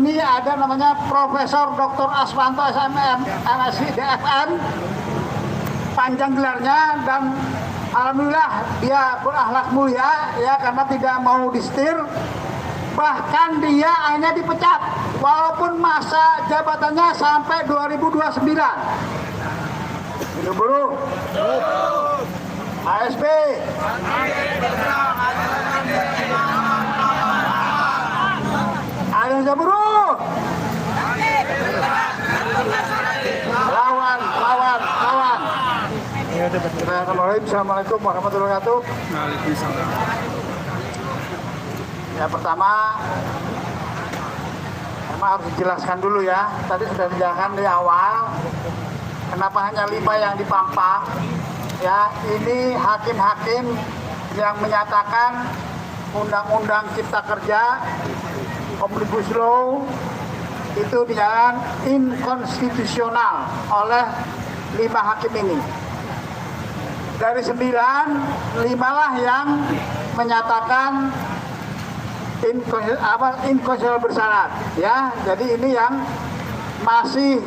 ini ada namanya Profesor Dr. Aswanto SMM MSc DFM, panjang gelarnya, dan alhamdulillah dia berakhlak mulia ya karena tidak mau disetir. Bahkan dia hanya dipecat walaupun masa jabatannya sampai 2029. Itu buruh. ASB. Ada yang buruh. Lawan. Assalamualaikum warahmatullahi wabarakatuh. Ya, pertama harus dijelaskan dulu ya. Tadi sudah dijelaskan di awal kenapa hanya 5 yang dipampang. Ya, ini hakim-hakim yang menyatakan Undang-Undang Cipta Kerja Omnibus Law itu dinyatakan inkonstitusional oleh 5 hakim ini. Dari 9, 5 lah yang menyatakan inkonstitusional bersyarat. Ya, jadi ini yang masih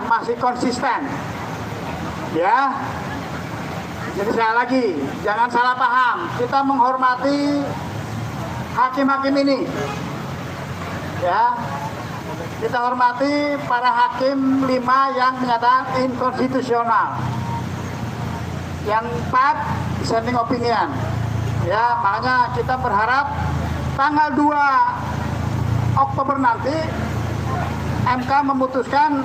masih konsisten. Ya, jadi sekali lagi jangan salah paham. Kita menghormati hakim-hakim ini. Ya, kita hormati para hakim 5 yang menyatakan inkonstitusional. Yang 4 dissenting opinion. Ya, makanya kita berharap tanggal 2 Oktober nanti MK memutuskan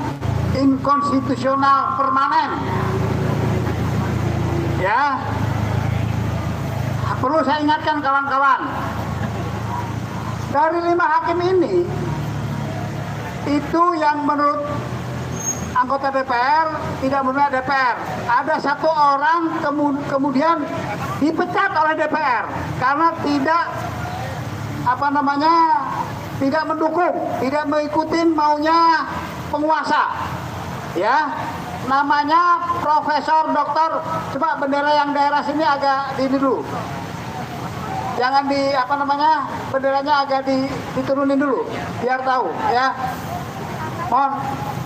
inkonstitusional permanen. Ya, perlu saya ingatkan kawan-kawan, dari 5 hakim ini, itu yang menurut anggota DPR tidak menurut DPR. Ada 1 orang kemudian dipecat oleh DPR karena tidak tidak mendukung, tidak mengikuti maunya penguasa. Ya, namanya Profesor Doktor. Coba bendera yang daerah sini agak ini dulu. Jangan benderanya agak diturunin dulu, biar tahu ya. Mohon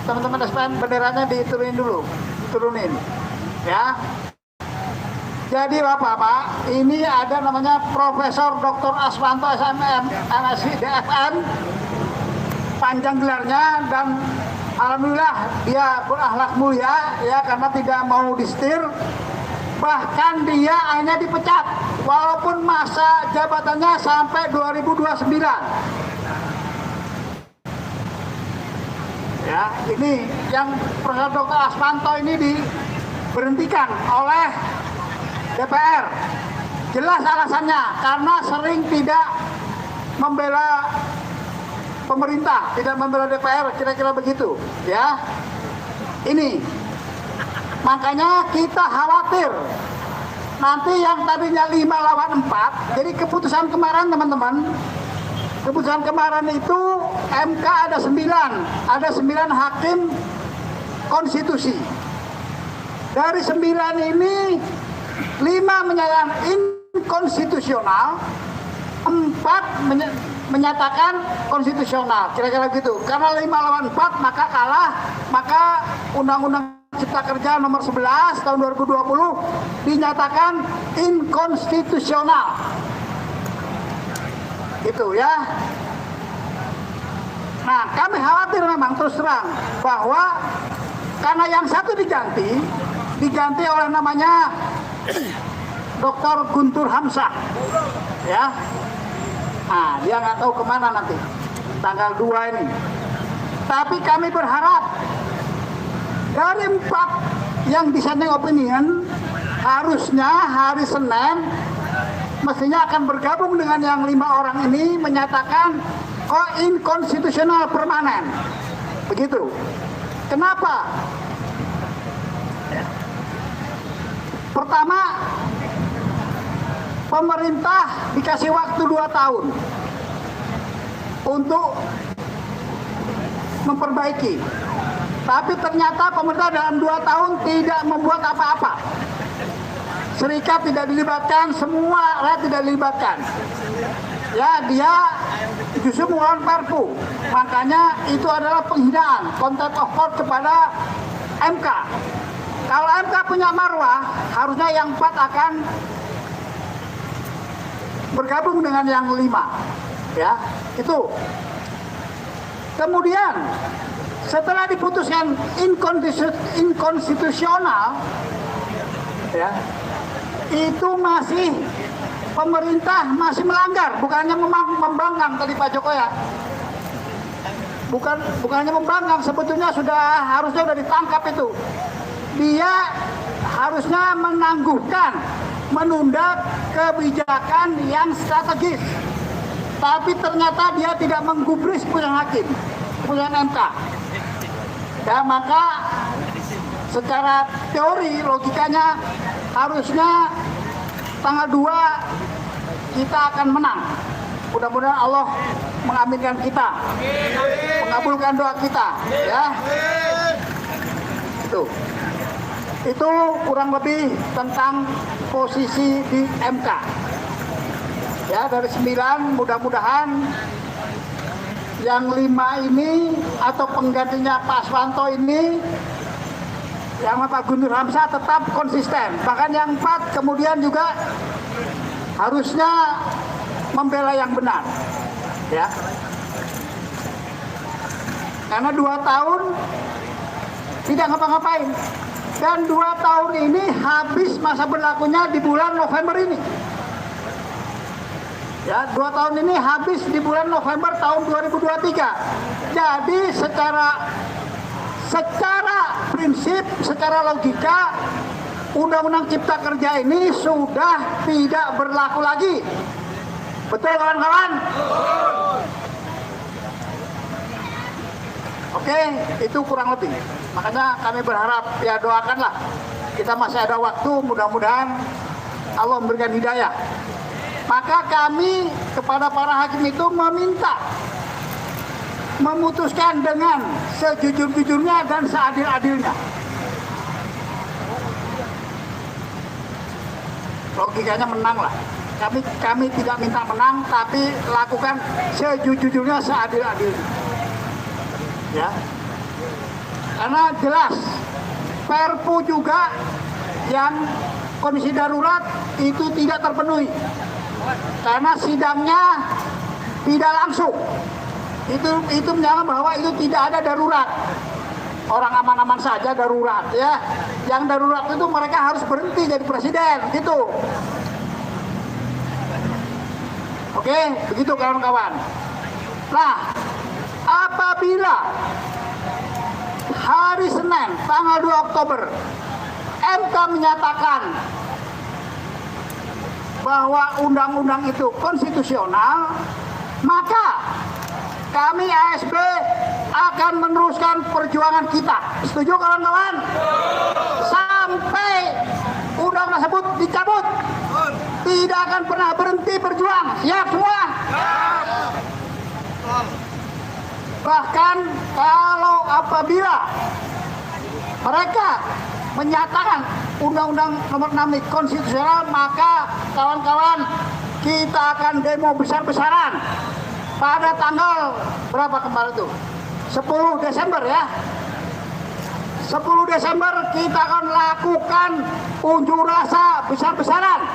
teman-teman SPN benderanya diturunin ya. Jadi Bapak, ini ada namanya Profesor Dr. Aswanto SMM MSc DFM, panjang gelarnya, dan alhamdulillah dia berakhlak mulia ya karena tidak mau disetir. Bahkan dia hanya dipecat walaupun masa jabatannya sampai 2029. Ya, ini yang Profesor Dr. Aswanto ini diberhentikan oleh DPR. Jelas alasannya, karena sering tidak membela pemerintah, tidak membela DPR, kira-kira begitu ya. Ini makanya kita khawatir nanti yang tadinya 5 lawan 4. Jadi keputusan kemarin teman-teman, keputusan kemarin itu MK ada 9 hakim konstitusi. Dari 9 ini 5 menyatakan inkonstitusional, 4 menyatakan konstitusional, kira-kira gitu. Karena 5 lawan 4 maka kalah, maka Undang-Undang Cipta Kerja nomor 11 tahun 2020 dinyatakan inkonstitusional. Itu ya. Nah, kami khawatir memang terus terang bahwa karena yang satu diganti oleh namanya Dr. Guntur Hamzah, ya. Nah, dia nggak tahu kemana nanti tanggal 2 ini. Tapi kami berharap dari 4 yang dissenting opinion harusnya hari Senin mestinya akan bergabung dengan yang 5 orang ini menyatakan inkonstitusional permanen. Begitu. Kenapa? Pertama, pemerintah dikasih waktu 2 tahun untuk memperbaiki. Tapi ternyata pemerintah dalam 2 tahun tidak membuat apa-apa. Serikat tidak dilibatkan, semua rakyat tidak dilibatkan. Ya, dia justru melawan Perpu. Makanya itu adalah penghinaan, contempt of court kepada MK. Kalau MK punya marwah, harusnya yang 4 akan bergabung dengan yang 5. Ya, itu. Kemudian setelah diputuskan inkonstitusional, ya, itu masih pemerintah masih melanggar, bukannya membanggang tadi Pak Joko ya. Bukannya membanggang, sebetulnya harusnya sudah ditangkap itu. Dia harusnya menangguhkan, menunda kebijakan yang strategis. Tapi ternyata dia tidak menggubris putusan hakim, putusan MK. Ya, maka secara teori logikanya harusnya tanggal 2 kita akan menang. Mudah-mudahan Allah mengaminkan kita, mengabulkan doa kita, ya. Itu kurang lebih tentang posisi di MK. Ya, dari 9 mudah-mudahan yang 5 ini atau penggantinya Pak Aswanto ini, yang Pak Guntur Hamzah tetap konsisten. Bahkan yang 4 kemudian juga harusnya membela yang benar, ya. Karena 2 tahun tidak ngapa-ngapain, dan 2 tahun ini habis masa berlakunya di bulan November ini. Ya, 2 tahun ini habis di bulan November tahun 2023. Jadi secara prinsip, secara logika, Undang-Undang Cipta Kerja ini sudah tidak berlaku lagi. Betul kawan-kawan? Oke, itu kurang lebih. Makanya kami berharap, ya doakanlah. Kita masih ada waktu, mudah-mudahan Allah memberikan hidayah. Maka kami kepada para hakim itu meminta memutuskan dengan sejujur-jujurnya dan seadil-adilnya. Logikanya menang lah. Kami tidak minta menang, tapi lakukan sejujur-jujurnya, seadil-adilnya. Ya. Karena jelas Perpu juga yang kondisi darurat itu tidak terpenuhi. Karena sidangnya tidak langsung. Itu menyatakan bahwa itu tidak ada darurat. Orang aman-aman saja darurat, ya. Yang darurat itu mereka harus berhenti jadi presiden, gitu. Oke, begitu kawan-kawan. Nah, apabila hari Senin tanggal 2 Oktober MK menyatakan bahwa undang-undang itu konstitusional, maka kami ASB akan meneruskan perjuangan kita. Setuju kawan-kawan? Sampai undang-undang tersebut dicabut. Tidak akan pernah berhenti berjuang. Siap semua? Bahkan kalau apabila mereka menyatakan Undang-Undang Nomor 6 ini konstitusional, maka kawan-kawan kita akan demo besar-besaran pada tanggal berapa kemarin itu? 10 Desember ya. 10 Desember kita akan lakukan unjuk rasa besar-besaran.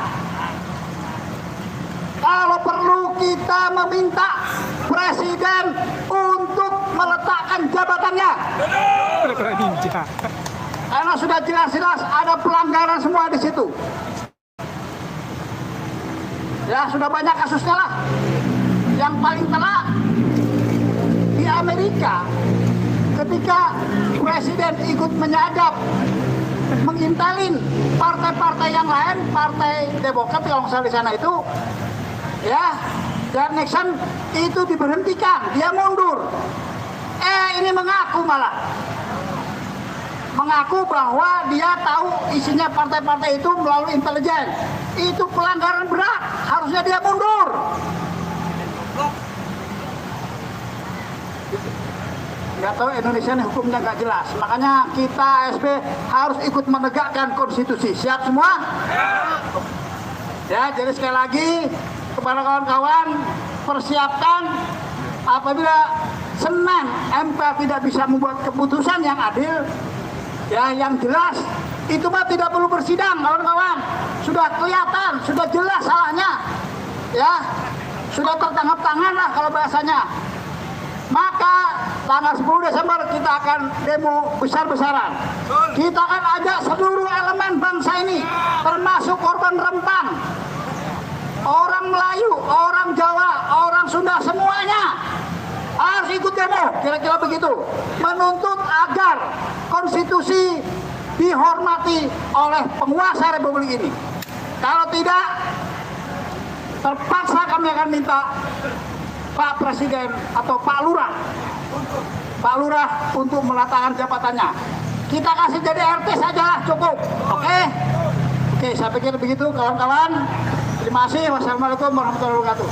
Kalau perlu kita meminta presiden untuk meletakkan jabatannya. Karena sudah jelas-jelas ada pelanggaran semua di situ. Ya, sudah banyak kasusnya lah. Yang paling telak di Amerika ketika presiden ikut menyadap, mengintalin partai-partai yang lain, partai Demokrat kalau nggak salah di sana itu, ya, dan Nixon itu diberhentikan, dia mundur. Ini mengaku bahwa dia tahu isinya partai-partai itu melalui intelijen. Itu pelanggaran berat, harusnya dia mundur. Nggak tahu Indonesia ini hukumnya nggak jelas. Makanya kita ASB harus ikut menegakkan konstitusi. Siap semua? Ya, jadi sekali lagi kepada kawan-kawan, persiapkan apabila Senin MK tidak bisa membuat keputusan yang adil, ya yang jelas, itu mah tidak perlu bersidang kawan-kawan. Sudah kelihatan, sudah jelas salahnya, ya sudah tertangkap tangan lah kalau bahasanya. Maka tanggal 10 Desember kita akan demo besar-besaran. Kita akan ajak seluruh elemen bangsa ini, termasuk korban Rempang, orang Melayu, orang Jawa, orang Sunda, semuanya harus ikut demo, kira-kira begitu, menuntut agar konstitusi dihormati oleh penguasa republik ini. Kalau tidak, terpaksa kami akan minta Pak Presiden atau Pak Lurah untuk meletakkan jabatannya. Kita kasih jadi RT saja lah, cukup. Oke, saya pikir begitu kawan-kawan. Terima kasih. Wassalamualaikum warahmatullahi wabarakatuh.